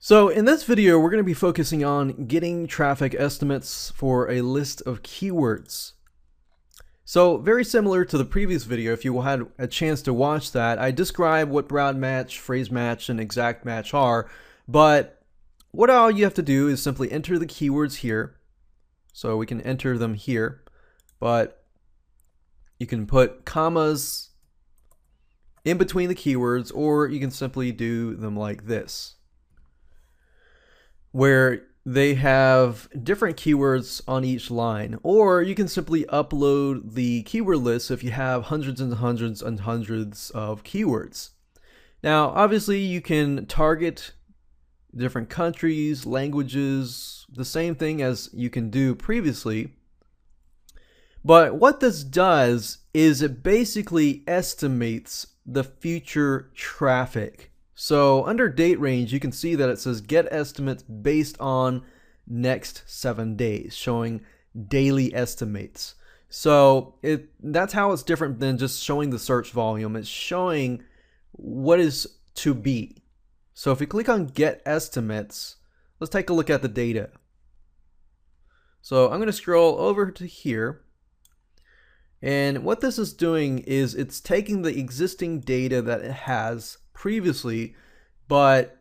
So in this video, we're going to be focusing on getting traffic estimates for a list of keywords. So very similar to the previous video, if you had a chance to watch that, I describe what broad match, phrase match, and exact match are, but what all you have to do is simply enter the keywords here. So we can enter them here, but you can put commas in between the keywords, or you can simply do them like this, where they have different keywords on each line, or you can simply upload the keyword list if you have hundreds and hundreds and hundreds of keywords. Now, obviously, you can target different countries, languages, the same thing as you can do previously. But what this does is it basically estimates the future traffic. So under date range, you can see that it says get estimates based on next 7 days, showing daily estimates. So that's how it's different than just showing the search volume. It's showing what is to be. So if we click on get estimates, let's take a look at the data. So I'm going to scroll over to here. And what this is doing is it's taking the existing data that it has previously, but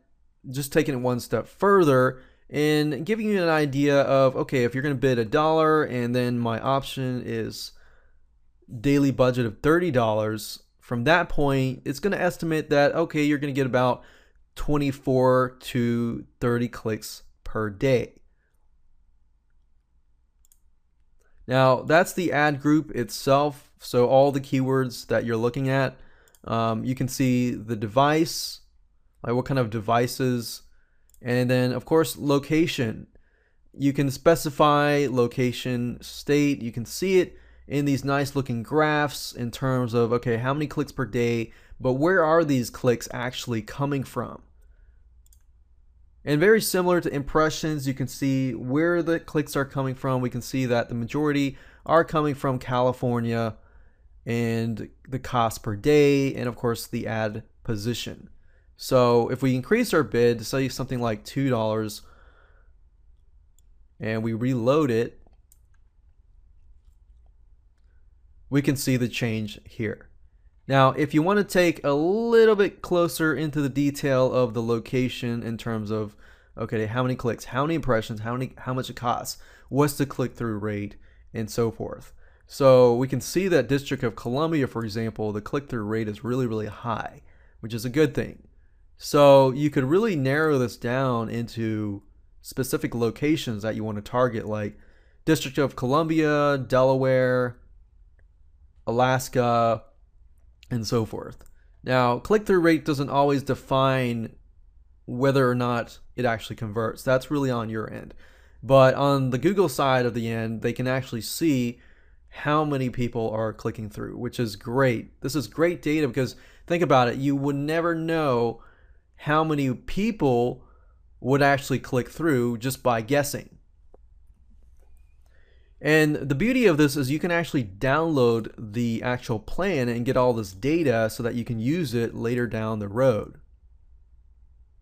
just taking it one step further and giving you an idea of, okay, if you're going to bid $1 and then my option is daily budget of $30, from that point it's going to estimate that, okay, you're going to get about 24 to 30 clicks per day. Now that's the ad group itself, so all the keywords that you're looking at. You can see the device, like what kind of devices, and then of course location. You can specify location, state. You can see it in these nice looking graphs in terms of, okay, how many clicks per day, but where are these clicks actually coming from? And very similar to impressions, you can see where the clicks are coming from. We can see that the majority are coming from California, and the cost per day, and of course the ad position. So if we increase our bid to say something like $2 and we reload it, we can see the change here. Now if you want to take a little bit closer into the detail of the location in terms of, okay, how many clicks, how many impressions, how much it costs, what's the click-through rate, and so forth. So we can see that District of Columbia, for example, the click-through rate is really high, which is a good thing. So you could really narrow this down into specific locations that you want to target, like District of Columbia, Delaware, Alaska, and so forth. Now, click-through rate doesn't always define whether or not it actually converts. That's really on your end. But on the Google side of the end, they can actually see how many people are clicking through, which is great. This is great data because think about it, you would never know how many people would actually click through just by guessing. And the beauty of this is you can actually download the actual plan and get all this data so that you can use it later down the road.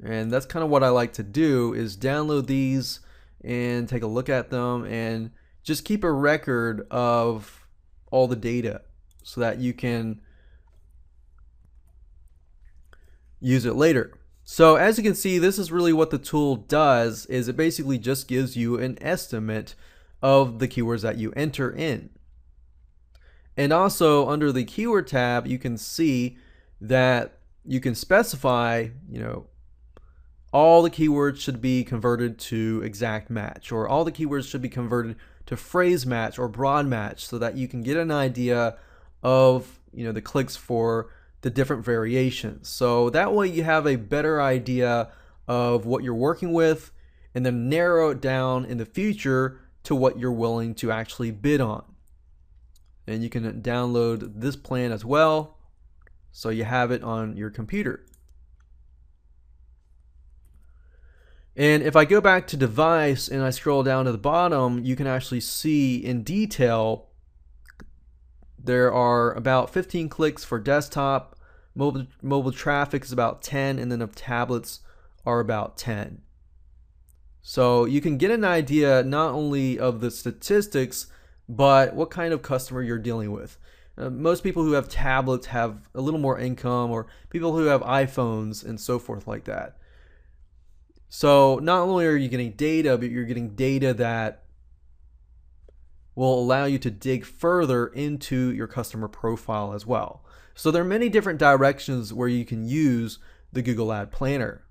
And that's kind of what I like to do, is download these and take a look at them and just keep a record of all the data so that you can use it later. So as you can see, this is really what the tool does, is it basically just gives you an estimate of the keywords that you enter in. And also under the keyword tab, you can see that you can specify, all the keywords should be converted to exact match, or all the keywords should be converted to phrase match or broad match, so that you can get an idea of the clicks for the different variations. So that way you have a better idea of what you're working with, and then narrow it down in the future to what you're willing to actually bid on. And you can download this plan as well, so you have it on your computer. And if I go back to device and I scroll down to the bottom, you can actually see in detail there are about 15 clicks for desktop, mobile traffic is about 10, and then of tablets are about 10. So you can get an idea not only of the statistics, but what kind of customer you're dealing with. Most people who have tablets have a little more income, or people who have iPhones and so forth like that. So not only are you getting data, but you're getting data that will allow you to dig further into your customer profile as well. So there are many different directions where you can use the Google Ad Planner.